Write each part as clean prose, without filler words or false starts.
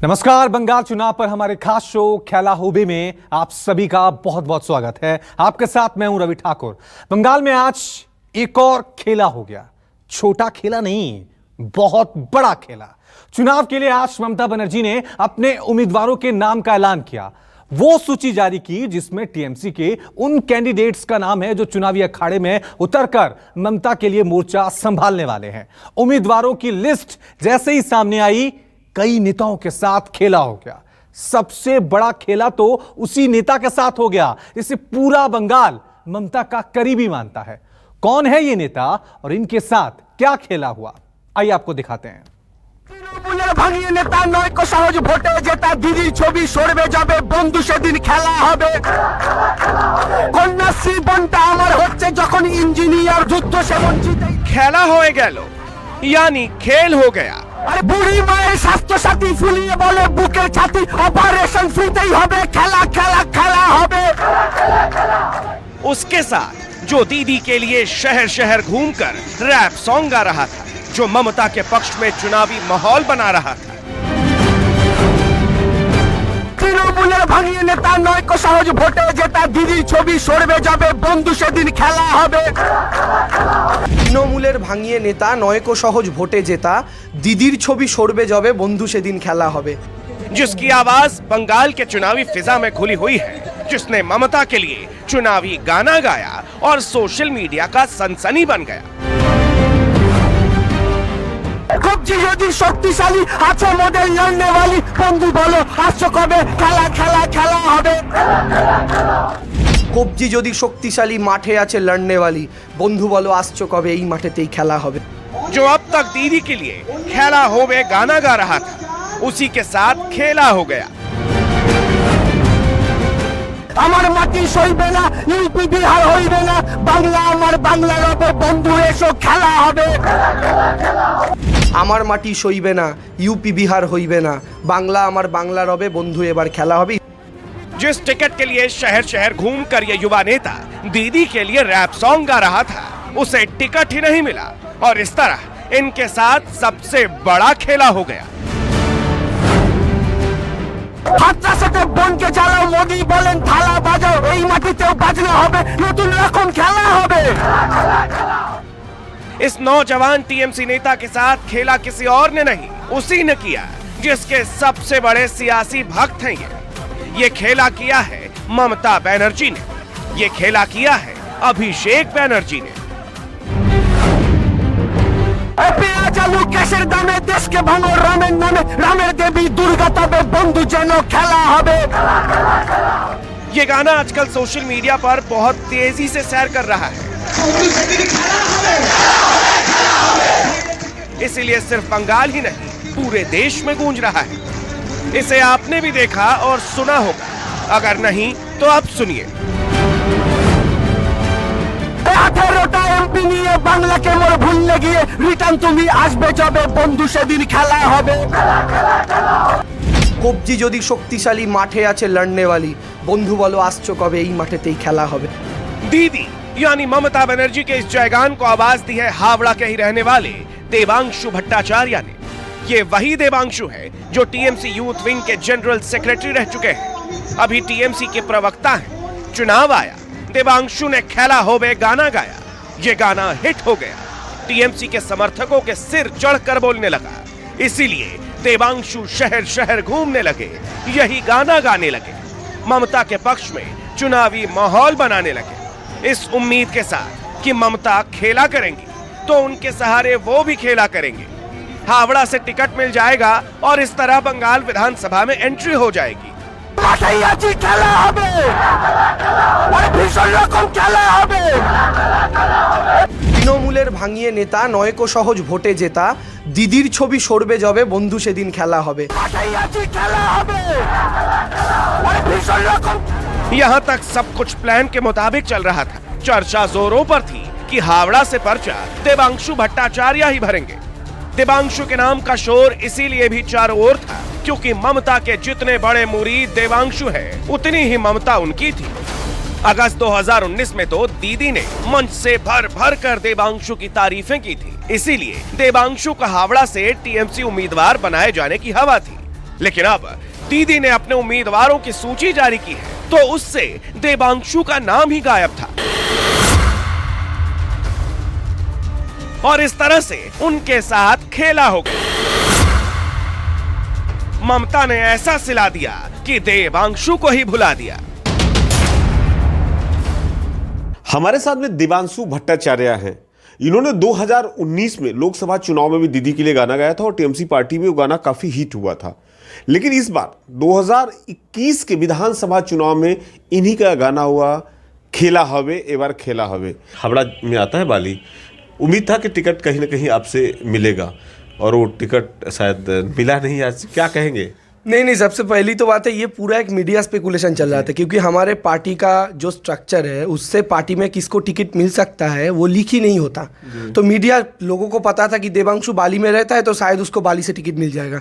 नमस्कार। बंगाल चुनाव पर हमारे खास शो खेला होबे में आप सभी का बहुत बहुत स्वागत है। आपके साथ मैं हूं रवि ठाकुर। बंगाल में आज एक और खेला हो गया। छोटा खेला नहीं, बहुत बड़ा खेला। चुनाव के लिए आज ममता बनर्जी ने अपने उम्मीदवारों के नाम का ऐलान किया। वो सूची जारी की जिसमें टीएमसी के उन कैंडिडेट्स का नाम है जो चुनावी अखाड़े में उतरकर ममता के लिए मोर्चा संभालने वाले हैं। उम्मीदवारों की लिस्ट जैसे ही सामने आई, कई नेताओं के साथ खेला हो गया। सबसे बड़ा खेला तो उसी नेता के साथ हो गया जिसे पूरा बंगाल ममता का करीबी मानता है। कौन है ये नेता और इनके साथ क्या खेला हुआ, आइए आपको दिखाते हैं। তৃণমূলের ভাঙিয়ে নেতা নয় কো সহজ ভোটে জেতা দিদির ছবি সরবে যাবে বন্ধু সেদিন খেলা হবে কন্যাশ্রী বন্টা আমার হচ্ছে যখন ইঞ্জিনিয়ার যুদ্ধ সে বঞ্চিত खेला हो गया यानी खेल हो गया। আরে বুড়ি মায়ের স্বাস্থ্য সাথী ফুলিয়ে বলে বুকের ছাতি অপারেশন ফ্রিতেই হবে খেলা খেলা খেলা হবে उसके साथ जो दीदी के लिए शहर शहर घूमकर रैप सॉन्ग गा रहा था, जो ममता के पक्ष में चुनावी माहौल बना रहा था। তৃণমূলের ভাঙিয়ে নেতা নয় কো সহজ ভোটে জেতা দিদির ছবি সরবে যাবে বন্ধু সেদিন খেলা হবে তৃণমূলের ভাঙিয়ে নেতা নয়কো সহজ ভোটে জেতা দিদির ছবি সরবে যাবে বন্ধু সেদিন খেলা হবে जिसकी आवाज बंगाल के चुनावी फिजा में घुली हुई है, जिसने ममता के लिए चुनावी गाना गाया और सोशल मीडिया का सनसनी बन गया। কবজি যদি শক্তিশালী আছে মডেল লড়নে वाली বন্ধু বলো আসছো কবে খেলা খেলা খেলা হবে কবজি যদি শক্তিশালী মাঠে আছে লড়নেওয়ালি বন্ধু বলো আসছো কবে এই মাঠেতেই খেলা হবে जो अब तक दीदी के लिए खेला होवे गाना गा रहा था, उसी के साथ खेला हो गया। আমার মাটি সইবে না ইউপি বিহার হইবে না বাংলা আমার বাংলা হবে বন্ধু এসো খেলা হবে আমার মাটি সইবে না ইউপি বিহার হইবে না বাংলা আমার বাংলা রবে বন্ধু এবার খেলা হবে जिस टिकट के लिए शहर शहर घूमकर ये युवा नेता दीदी के लिए रैप सॉन्ग गा रहा था, उसे टिकट ही नहीं मिला और इस तरह इनके साथ सबसे बड़ा खेला हो गया। হাতটা সাথে বনকে জ্বালাও মোদি বলেন থালা বাজাও এই মাটিতেও বাজনা হবে নতুন রকম খেলা হবে इस नौजवान टीएमसी नेता के साथ खेला किसी और ने नहीं, उसी ने किया जिसके सबसे बड़े सियासी भक्त हैं। ये खेला किया है ममता बनर्जी ने, ये खेला किया है अभिषेक बनर्जी ने। পেঁয়াজ আলু গ্যাসের দামে দেশকে ভাঙো রামের নামে রামের দেবী দুর্গা তবে বন্ধু যেন খেলা হবে ये गाना आजकल सोशल मीडिया पर बहुत तेजी से सैर कर रहा है। इसीलिए सिर्फ बंगाल ही नहीं, पूरे देश में गूंज रहा है। इसे आपने भी देखा और सुना होगा, अगर नहीं तो अब सुनिए। 18টা এমপি নিয়ে বাংলাকে মোর ভুললে গিয়ে রিটার্ন তুমি আসবে যাবে বন্ধু সেদিন খেলা হবে কবজি যদি শক্তিশালী মাঠে আছে লড়নেওয়ালি বন্ধু বলো আসছো কবে এই মাঠেতেই খেলা হবে दीदी यानी ममता बनर्जी के इस जयगान को आवाज दी है हावड़ा के ही रहने वाले देवांशु भट्टाचार्य ने। ये वही देवांशु है जो टीएमसी यूथ विंग के जनरल सेक्रेटरी रह चुके हैं, अभी टीएमसी के प्रवक्ता हैं। चुनाव आया, देवांशु ने खेला होवे गाना गाया, ये गाना हिट हो गया, टीएमसी के समर्थकों के सिर चढ़कर बोलने लगा। इसीलिए देवांशु शहर शहर घूमने लगे, यही गाना गाने लगे, ममता के पक्ष में चुनावी माहौल बनाने लगे, इस उम्मीद के साथ कि ममता खेला करेंगी तो उनके सहारे वो भी खेला करेंगे। हावड़ा से टिकट मिल जाएगा और इस तरह बंगाल विधानसभा में एंट्री हो जाएगी। মাঠাই আজি খেলা হবে আর ভীষণ রকম খেলা হবে তৃণমূলের ভাঙিয়ে নেতা নয়কো সহজ ভোটে জেতা দিদির ছবি সরবে যাবে বন্ধু সেদিন খেলা হবে মাঠাই আজি খেলা হবে আর ভীষণ রকম यहाँ तक सब कुछ प्लान के मुताबिक चल रहा था। चर्चा जोरों पर थी कि हावड़ा से पर्चा देवांशु भट्टाचार्य ही भरेंगे। देवांशु के नाम का शोर इसीलिए भी चारों ओर था क्योंकि ममता के जितने बड़े मुरीद देवांशु है, उतनी ही ममता उनकी थी। अगस्त 2019 में तो दीदी ने मंच से भर भर कर देवांशु की तारीफें की थी, इसीलिए देवांशु का हावड़ा से टीएमसी उम्मीदवार बनाए जाने की हवा थी। लेकिन अब दीदी ने अपने उम्मीदवारों की सूची जारी की है तो उससे देवांशु का नाम ही गायब था और इस तरह से उनके साथ खेला हो गया। ममता ने ऐसा सिला दिया कि देवांशु को ही भुला दिया। हमारे साथ में देवांशु भट्टाचार्य हैं। इन्होंने 2019 में लोकसभा चुनाव में भी दीदी के लिए गाना गाया था और टीएमसी पार्टी में वो गाना काफी हिट हुआ था। लेकिन इस बार 2021 के विधानसभा चुनाव में इन्हीं का गाना हुआ खेला हवे एबार खेला हवे। हावड़ा में आता है बाली। उम्मीद था कि टिकट कहीं ना कहीं आपसे मिलेगा और वो टिकट शायद मिला नहीं। आज क्या कहेंगे? नहीं, सबसे पहली तो बात है, ये पूरा एक मीडिया स्पेकुलेशन चल रहा था क्योंकि हमारे पार्टी का जो स्ट्रक्चर है उससे पार्टी में किसको टिकट मिल सकता है वो लीक ही नहीं होता। तो मीडिया लोगों को पता था कि देवांशु बाली में रहता है तो शायद उसको बाली से टिकट मिल जाएगा।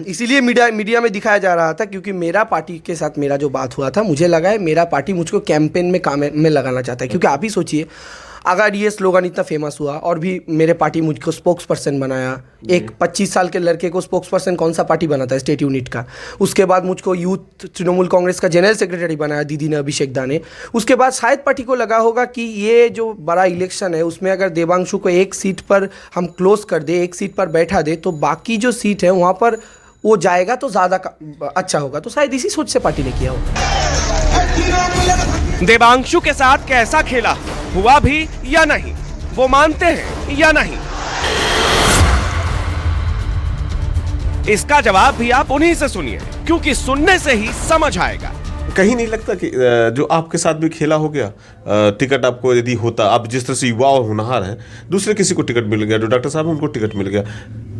इसीलिए मीडिया में दिखाया जा रहा था क्योंकि मेरा पार्टी के साथ मेरा जो बात हुआ था, मुझे लगा है मेरा पार्टी मुझको कैंपेन में काम में लगाना चाहता है। क्योंकि आप ही सोचिए, अगर ये स्लोगन इतना फेमस हुआ और भी मेरे पार्टी मुझको स्पोक्स पर्सन बनाया, एक 25 साल के लड़के को स्पोक्स पर्सन कौन सा पार्टी बनाता है स्टेट यूनिट का। उसके बाद मुझको यूथ तृणमूल कांग्रेस का जनरल सेक्रेटरी बनाया दीदी ने, अभिषेक दा ने। उसके बाद शायद पार्टी को लगा होगा कि ये जो बड़ा इलेक्शन है उसमें अगर देवांशु को एक सीट पर हम क्लोज कर दे, एक सीट पर बैठा दे तो बाकी जो सीट है वहाँ पर वो जाएगा तो ज़्यादा अच्छा होगा। तो शायद इसी सोच से पार्टी ने किया होगा। देवांशु के साथ कैसा खेला हुआ भी या नहीं, वो मानते हैं या नहीं, इसका जवाब भी आप उन्हीं से सुनिए क्योंकि सुनने से ही समझ आएगा। कहीं नहीं लगता कि जो आपके साथ भी खेला हो गया? टिकट आपको यदि होता, आप जिस तरह से युवा और होनहार हैं, दूसरे किसी को टिकट मिल गया, जो डॉक्टर साहब उनको टिकट मिल गया,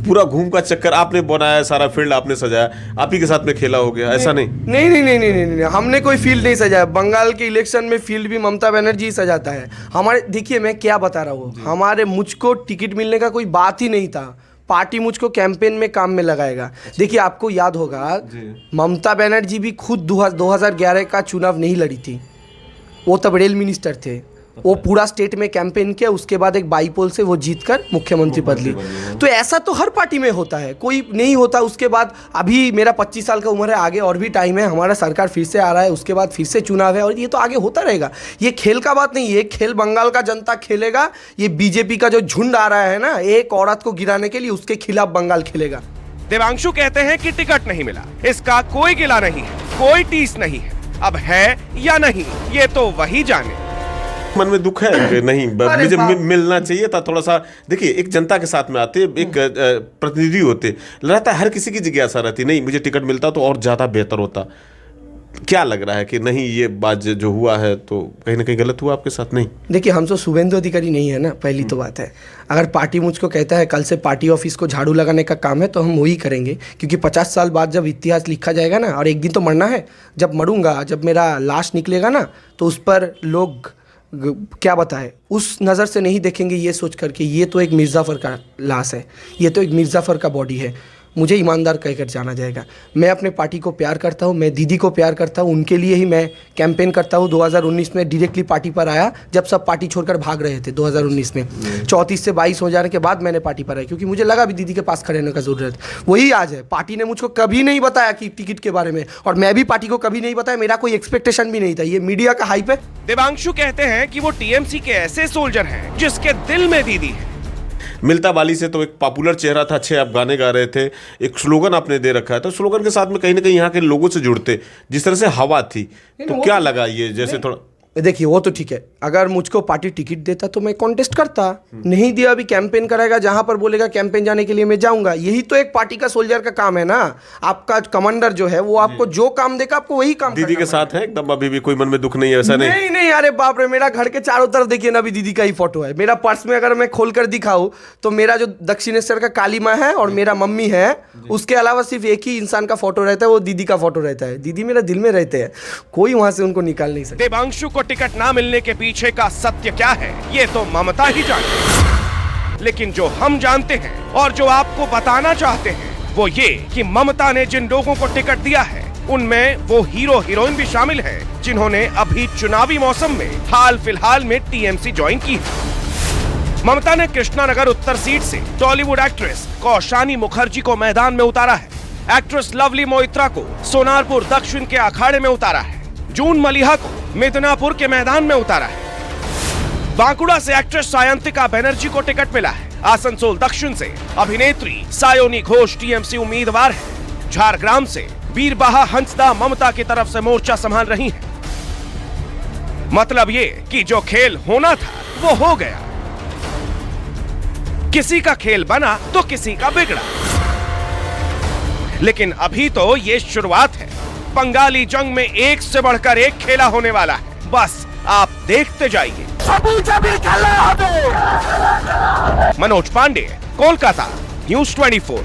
पूरा घूम का चक्कर आपने बनाया, सारा फील्ड आपने सजाया, आप ही के साथ में खेला हो गया, ऐसा नहीं? नहीं, हमने कोई फील्ड नहीं सजाया। बंगाल के इलेक्शन में फील्ड भी ममता बनर्जी सजाता है। हमारे, देखिए मैं क्या बता रहा हूँ, हमारे मुझको टिकट मिलने का कोई बात ही नहीं था। पार्टी मुझको कैंपेन में काम में लगाएगा। देखिए आपको याद होगा, ममता बनर्जी भी खुद 2011 का चुनाव नहीं लड़ी थी, वो तब रेल मिनिस्टर थे। वो पूरा स्टेट में कैंपेन किया, उसके बाद एक बाईपोल से वो जीतकर मुख्यमंत्री पद ली। तो ऐसा तो हर पार्टी में होता है, कोई नहीं होता। उसके बाद अभी मेरा 25 साल का उम्र है, आगे और भी टाइम है, हमारा सरकार फिर से आ रहा है, उसके बाद फिर से चुनाव है और ये तो आगे होता रहेगा। ये खेल का बात नहीं, ये खेल बंगाल का जनता खेलेगा। ये बीजेपी का जो झुंड आ रहा है ना, एक औरत को गिराने के लिए, उसके खिलाफ बंगाल खेलेगा। देवांशु कहते हैं कि टिकट नहीं मिला, इसका कोई गिला नहीं है, कोई टीस नहीं है। अब है या नहीं ये तो वही जाने। मन में दुख है कि नहीं मुझे मिलना चाहिए था थोड़ा सा। देखिए, एक जनता के साथ में आते, एक प्रतिनिधि होते, रहता है हर किसी की जिज्ञासा रहती, नहीं मुझे टिकट मिलता तो और ज्यादा बेहतर होता। क्या लग रहा है कि नहीं ये बात जो हुआ है तो कहीं ना कहीं गलत हुआ आपके साथ? नहीं, देखिए हम तो शुभेंदु अधिकारी नहीं है ना, पहली तो बात है। अगर पार्टी मुझको कहता है कल से पार्टी ऑफिस को झाड़ू लगाने का काम है तो हम वही करेंगे, क्योंकि 50 साल बाद जब इतिहास लिखा जाएगा ना, और एक दिन तो मरना है, जब मरूंगा, जब मेरा लाश निकलेगा ना, तो उस पर लोग क्या बताए, उस नज़र से नहीं देखेंगे ये सोच करके ये तो एक मिर्ज़ाफ़र का लाश है, ये तो एक मिर्ज़ाफ़र का बॉडी है। मुझे ईमानदार कहकर जाना जाएगा। मैं अपने पार्टी को प्यार करता हूँ, मैं दीदी को प्यार करता हूँ, उनके लिए ही मैं कैंपेन करता हूँ। 2019 में डायरेक्टली पार्टी पर आया, जब सब पार्टी छोड़कर भाग रहे थे 2019 में। 34 से 22 हो जाने के बाद मैंने पार्टी पर आया, क्योंकि मुझे लगा भी दीदी के पास खड़े होने का ज़रूरत। वही आज है। पार्टी ने मुझको कभी नहीं बताया कि टिकट के बारे में, और मैं भी पार्टी को कभी नहीं बताया, मेरा कोई एक्सपेक्टेशन भी नहीं था। ये मीडिया का हाइप है। देवांशु कहते हैं कि वो टीएमसी के ऐसे सोल्जर हैं जिसके दिल में दीदी है। मिलता बाली से तो एक पॉपुलर चेहरा था, अच्छे आप गाने गा रहे थे, एक स्लोगन आपने दे रखा है, तो स्लोगन के साथ में कहीं ना कहीं यहाँ के लोगों से जुड़ते, जिस तरह से हवा थी, तो क्या लगा ये जैसे थोड़ा? देखिए वो तो ठीक है, अगर मुझको पार्टी टिकट देता तो मैं कॉन्टेस्ट करता, नहीं दिया, अभी कैंपेन कराएगा, जहां पर बोलेगा कैंपेन जाने के लिए मैं जाऊंगा। यही तो एक पार्टी का सोल्जर का काम है ना। आपका कमांडर जो है वो आपको जो काम देगा आपको वही काम। दीदी के साथ है एकदम, अभी भी कोई मन में दुख नहीं है? ऐसा नहीं, अरे बाप रे, मेरा घर के चारों तरफ देखिए ना, अभी दीदी का ही फोटो है। मेरा पर्स में अगर मैं खोल कर दिखाऊं तो मेरा जो दक्षिणेश्वर का काली माँ है और मेरा मम्मी है, उसके अलावा सिर्फ एक ही इंसान का फोटो रहता है, वो दीदी का फोटो रहता है। दीदी मेरा दिल में रहते हैं, कोई वहां से उनको निकाल नहीं सकता। देवांशु को टिकट ना मिलने के पीछे का सत्य क्या है ये तो ममता ही जानती, लेकिन जो हम जानते हैं और जो आपको बताना चाहते हैं वो ये कि ममता ने जिन लोगों को टिकट दिया है उनमें वो हीरो हीरोइन भी शामिल हैं जिन्होंने अभी चुनावी मौसम में हाल फिलहाल में टीएमसी ज्वाइन की है। ममता ने कृष्णानगर उत्तर सीट से टॉलीवुड एक्ट्रेस कौशानी मुखर्जी को मैदान में उतारा है। एक्ट्रेस लवली मोइत्रा को सोनारपुर दक्षिण के अखाड़े में उतारा है। जून मलिहा को मिदनापुर के मैदान में उतारा है। बांकुड़ा से एक्ट्रेस सायंतिका बनर्जी को टिकट मिला है। आसनसोल दक्षिण से अभिनेत्री सायोनी घोष टीएमसी उम्मीदवार है। झारग्राम से बीरबाहा हंसदा ममता की तरफ से मोर्चा संभाल रही हैं। मतलब ये कि जो खेल होना था वो हो गया। किसी का खेल बना तो किसी का बिगड़ा। लेकिन अभी तो ये शुरुआत है। बंगाली जंग में एक से बढ़कर एक खेला होने वाला है। बस आप देखते जाइए। मनोज पांडे, कोलकाता, न्यूज 24।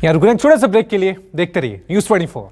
यहां रुक रहे हैं छोटे से ब्रेक के लिए। देखते रहिए न्यूज 24।